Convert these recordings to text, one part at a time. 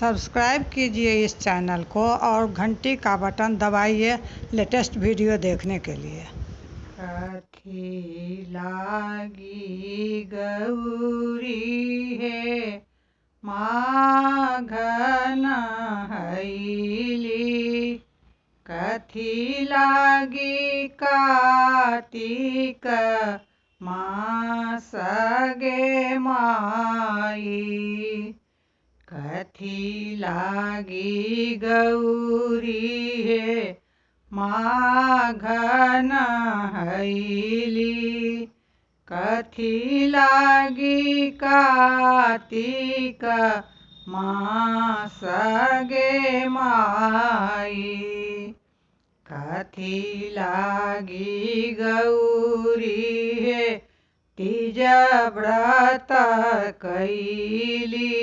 Subscribe कीजिए इस channel को और घंटी का बटन दबाइए लेटेस्ट वीडियो देखने के लिए। कथी लागी गौरी है माघन हईली, कथी लागी कार्तिक मास गे माई, कथी लागी गौरी है माघन हईली, कथी लागी कार्तिक मास गे माई, कथी लागी गौरी है तीज व्रत कैली,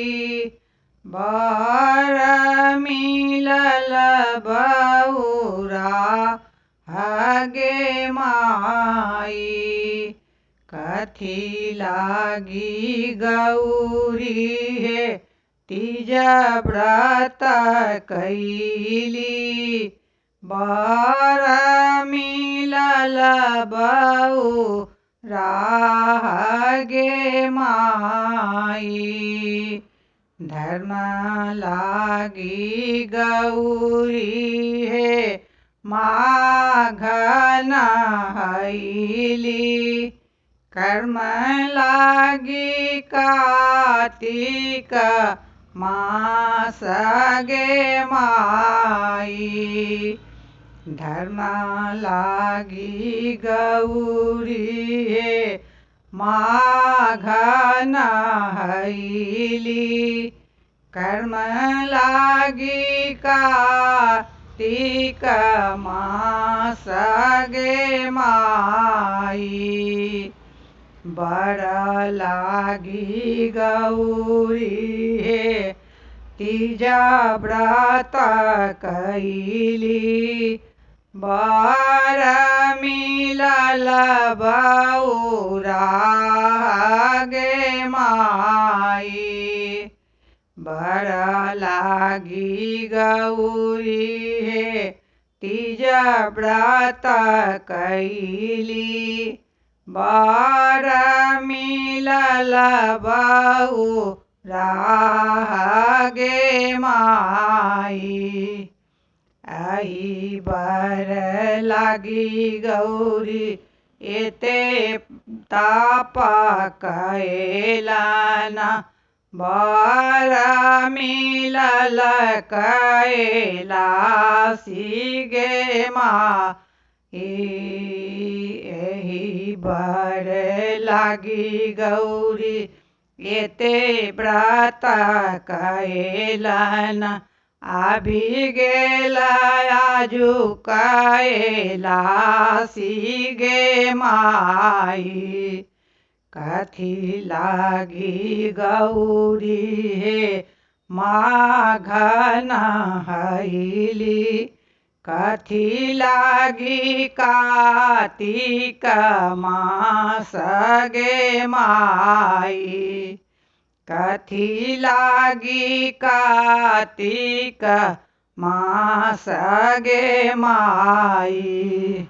बर मिलल बउरा हगे माई, कथी लागी गौरी है तीज व्रत कैली, बर मिलल बउरा हगे माई, धर्म लागी गौरी है माघन हईली, कर्म लागी कार्तिक मास गे माई, धर्म लागी गौरी है माघन हईली, कर्म लागी कार्तिक मास गे माई, बर लागी गौरी है तीज व्रत कैली, बर मिलल बउरा गे माई, बर लागी गौरी है तीज व्रत कैली, बर मिलल बउरा गे माई, आई बर लागी गौरी एते ताप कैलन, बर मिलल कैलासी गे माई, एही बर लागी गौरी एते व्रत कैलन, आभि गेल आजु कैलासी गे माई, कथी लागी गौरी है माघन हईली, कथी लागी कार्तिक मास गे माई, कथी लागी कार्तिक मास गे माई।